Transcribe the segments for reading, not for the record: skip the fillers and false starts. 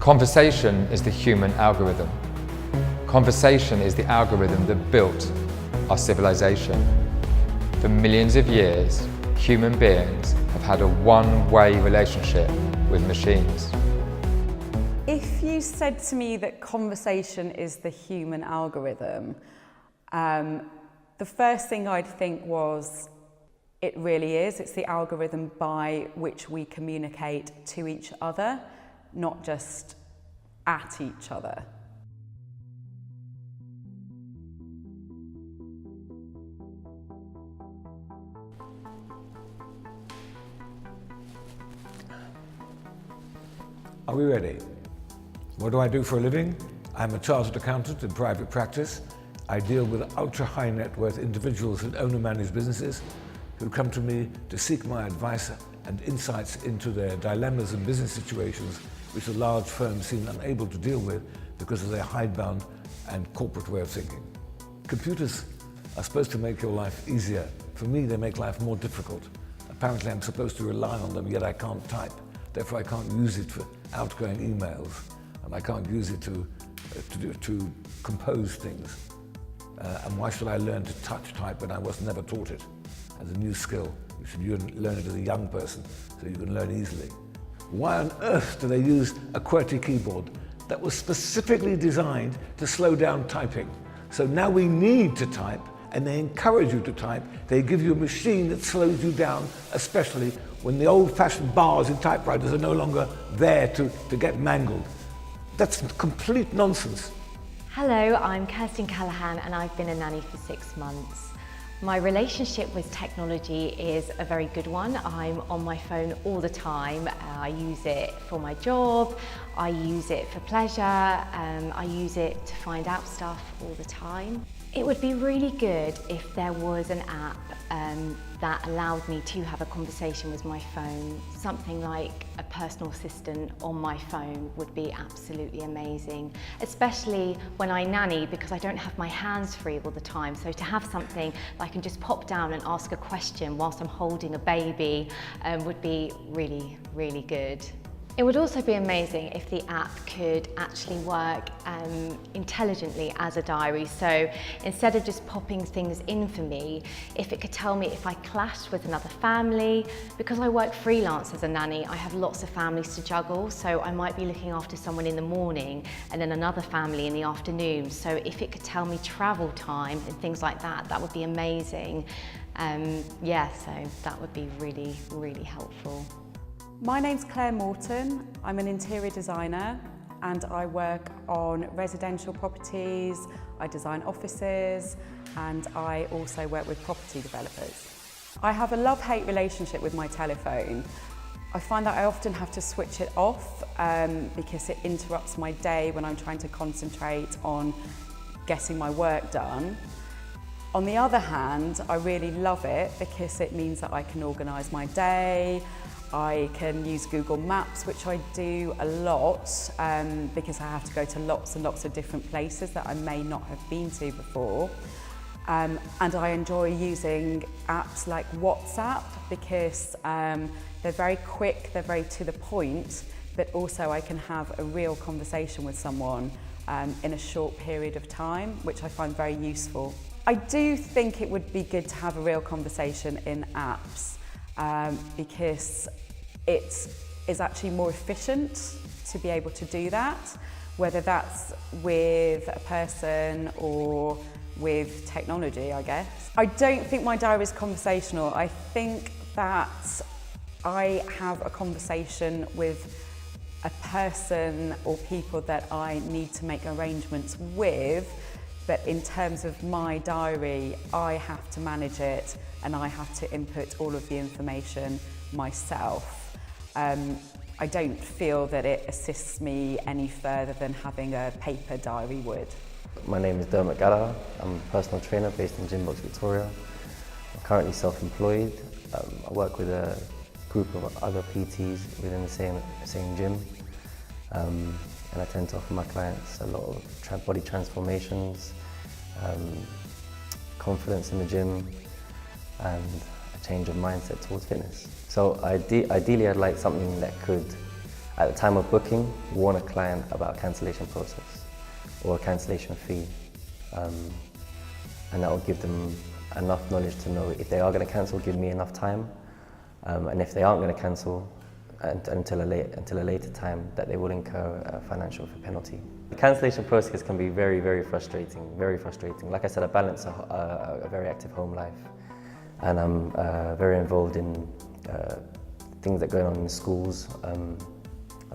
Conversation is the human algorithm. Conversation is the algorithm that built our civilization. For millions of years, human beings have had a one-way relationship with machines. If you said to me that conversation is the human algorithm, the first thing I'd think was, it really is. It's the algorithm by which we communicate to each other, not just at each other. Are we ready? What do I do for a living? I'm a chartered accountant in private practice. I deal with ultra-high net worth individuals and owner-managed businesses who come to me to seek my advice and insights into their dilemmas and business situations which the large firms seem unable to deal with because of their hidebound and corporate way of thinking. Computers are supposed to make your life easier. For me, they make life more difficult. Apparently, I'm supposed to rely on them, yet I can't type. Therefore, I can't use it for outgoing emails, and I can't use it to compose things. And why should I learn to touch type when I was never taught it as a new skill? You should learn it as a young person so you can learn easily. Why on earth do they use a QWERTY keyboard that was specifically designed to slow down typing? So now we need to type, and they encourage you to type. They give you a machine that slows you down, especially when the old-fashioned bars in typewriters are no longer there to get mangled. That's complete nonsense. Hello, I'm Kirsten Callahan and I've been a nanny for 6 months. My relationship with technology is a very good one. I'm on my phone all the time. I use it for my job, I use it for pleasure, I use it to find out stuff all the time. It would be really good if there was an app that allowed me to have a conversation with my phone. Something like a personal assistant on my phone would be absolutely amazing, especially when I nanny, because I don't have my hands free all the time. So to have something that I can just pop down and ask a question whilst I'm holding a baby would be really, really good. It would also be amazing if the app could actually work intelligently as a diary. So instead of just popping things in for me, if it could tell me if I clashed with another family. Because I work freelance as a nanny, I have lots of families to juggle. So I might be looking after someone in the morning and then another family in the afternoon. So if it could tell me travel time and things like that, that would be amazing. Yeah, so that would be really, really helpful. My name's Claire Morton. I'm an interior designer and I work on residential properties, I design offices, and I also work with property developers. I have a love-hate relationship with my telephone. I find that I often have to switch it off because it interrupts my day when I'm trying to concentrate on getting my work done. On the other hand, I really love it because it means that I can organise my day. I can use Google Maps, which I do a lot because I have to go to lots and lots of different places that I may not have been to before. And I enjoy using apps like WhatsApp because they're very quick, they're very to the point, but also I can have a real conversation with someone in a short period of time, which I find very useful. I do think it would be good to have a real conversation in apps because it is actually more efficient to be able to do that, whether that's with a person or with technology, I guess. I don't think my diary is conversational. I think that I have a conversation with a person or people that I need to make arrangements with, but in terms of my diary, I have to manage it and I have to input all of the information myself. I don't feel that it assists me any further than having a paper diary would. My name is Dermot. I'm a personal trainer based in Gym Box, Victoria. I'm currently self-employed. I work with a group of other PTs within the same gym. And I tend to offer my clients a lot of body transformations, confidence in the gym, and a change of mindset towards fitness. So ideally I'd like something that could At the time of booking, warn a client about a cancellation process or a cancellation fee. And that will give them enough knowledge to know if they are going to cancel, give me enough time. And if they aren't going to cancel until a later time, that they will incur a financial penalty. The cancellation process can be very, very frustrating, very frustrating. Like I said, I balance a very active home life, and I'm very involved in things that are going on in schools, and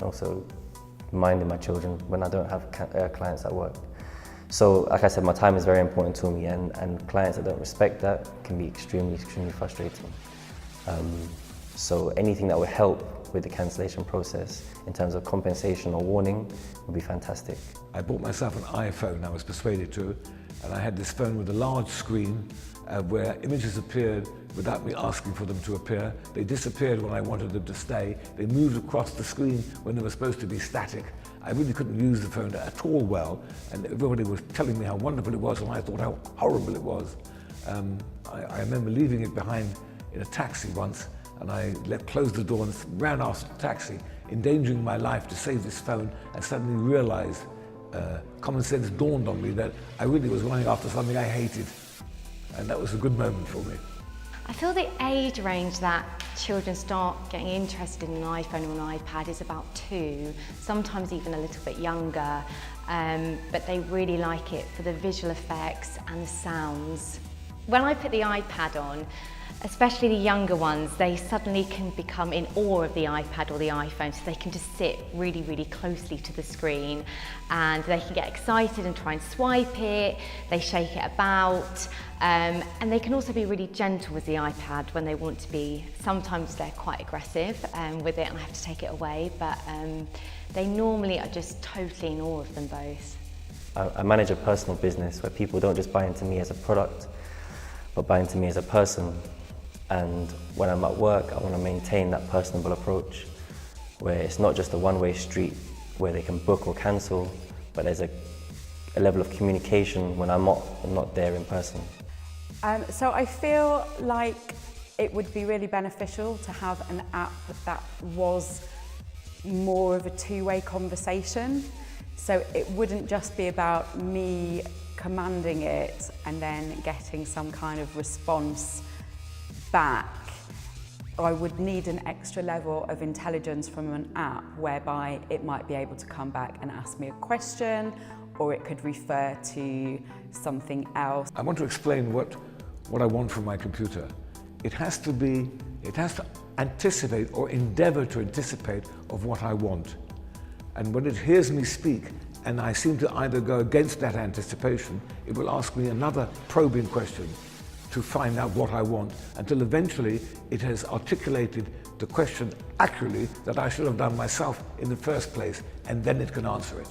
also minding my children when I don't have clients at work. So, like I said, my time is very important to me, and clients that don't respect that can be extremely, extremely frustrating. So anything that would help with the cancellation process in terms of compensation or warning would be fantastic. I bought myself an iPhone, I was persuaded to, and I had this phone with a large screen where images appeared without me asking for them to appear. They disappeared when I wanted them to stay. They moved across the screen when they were supposed to be static. I really couldn't use the phone at all well, and everybody was telling me how wonderful it was, and I thought how horrible it was. I remember leaving it behind in a taxi once, and I closed the door and ran after the taxi, endangering my life to save this phone, and suddenly realized, common sense dawned on me that I really was running after something I hated, and that was a good moment for me. I feel the age range that children start getting interested in an iPhone or an iPad is about 2, sometimes even a little bit younger, but they really like it for the visual effects and the sounds. When I put the iPad on, especially the younger ones, they suddenly can become in awe of the iPad or the iPhone, so they can just sit really, really closely to the screen, and they can get excited and try and swipe it, they shake it about, and they can also be really gentle with the iPad when they want to be. Sometimes they're quite aggressive with it and I have to take it away, but they normally are just totally in awe of them both. I manage a personal business where people don't just buy into me as a product, but buy into me as a person. And when I'm at work, I want to maintain that personable approach where it's not just a one-way street where they can book or cancel, but there's a level of communication when I'm not there in person. So I feel like it would be really beneficial to have an app that was more of a two-way conversation. So it wouldn't just be about me commanding it and then getting some kind of response back. I would need an extra level of intelligence from an app whereby it might be able to come back and ask me a question, or it could refer to something else. I want to explain what I want from my computer. It has to anticipate or endeavor to anticipate of what I want. And when it hears me speak and I seem to either go against that anticipation, it will ask me another probing question to find out what I want, until eventually it has articulated the question accurately that I should have done myself in the first place, and then it can answer it.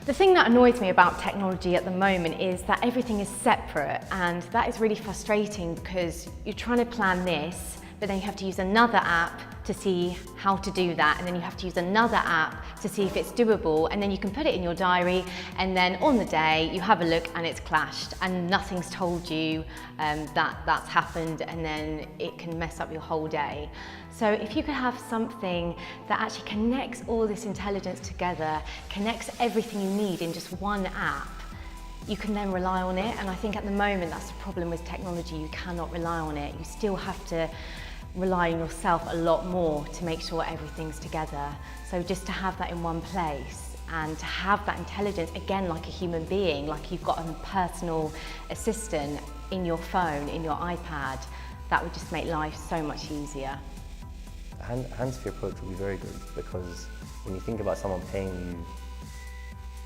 The thing that annoys me about technology at the moment is that everything is separate, and that is really frustrating because you're trying to plan this, but then you have to use another app to see how to do that, and then you have to use another app to see if it's doable, and then you can put it in your diary, and then on the day you have a look and it's clashed and nothing's told you that that's happened, and then it can mess up your whole day. So if you could have something that actually connects all this intelligence together, connects everything you need in just one app, you can then rely on it. And I think at the moment that's the problem with technology, you cannot rely on it. You still have to rely on yourself a lot more to make sure everything's together. So just to have that in one place and to have that intelligence, again, like a human being, like you've got a personal assistant in your phone, in your iPad, that would just make life so much easier. Hands-free approach would be very good, because when you think about someone paying you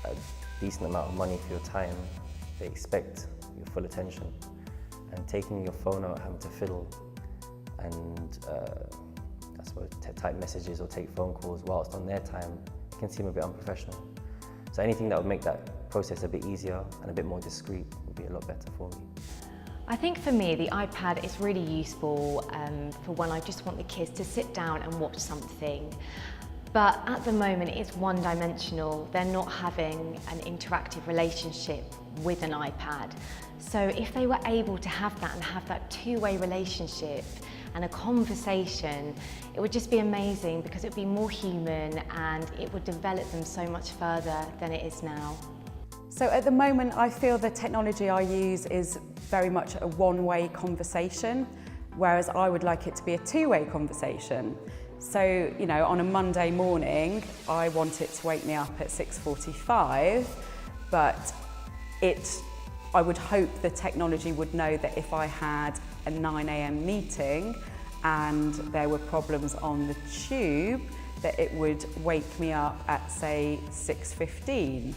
a decent amount of money for your time, they expect your full attention. And taking your phone out, having to fiddle and I suppose type messages or take phone calls whilst on their time, it can seem a bit unprofessional. So anything that would make that process a bit easier and a bit more discreet would be a lot better for me. I think for me, the iPad is really useful for when I just want the kids to sit down and watch something. But at the moment, it's one-dimensional. They're not having an interactive relationship with an iPad. So if they were able to have that and have that two-way relationship and a conversation, it would just be amazing because it would be more human and it would develop them so much further than it is now. So at the moment, I feel the technology I use is very much a one-way conversation, whereas I would like it to be a two-way conversation. So, you know, on a Monday morning, I want it to wake me up at 6:45, but I would hope the technology would know that if I had a 9 a.m. meeting and there were problems on the tube, that it would wake me up at, say, 6:15.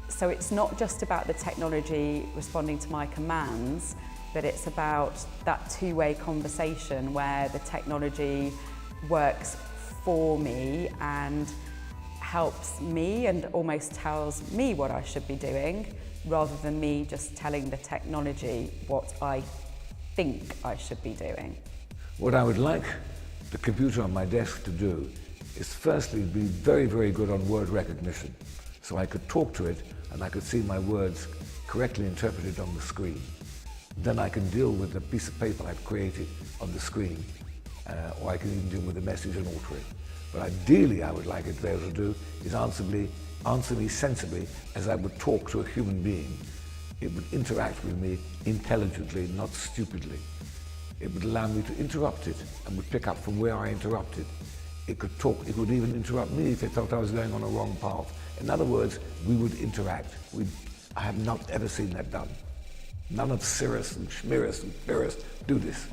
So it's not just about the technology responding to my commands, but it's about that two-way conversation where the technology works for me and helps me and almost tells me what I should be doing, rather than me just telling the technology what I think I should be doing. What I would like the computer on my desk to do is firstly be very, very good on word recognition. So I could talk to it and I could see my words correctly interpreted on the screen. Then I can deal with the piece of paper I've created on the screen, or I can even deal with the message and alter it. But ideally I would like it to be able to do is answer me sensibly as I would talk to a human being. It would interact with me intelligently, not stupidly. It would allow me to interrupt it and would pick up from where I interrupted. It could talk, it would even interrupt me if it felt I was going on a wrong path. In other words, we would interact. I have not ever seen that done. None of Cirrus and Schmirus and Pyrrhus do this.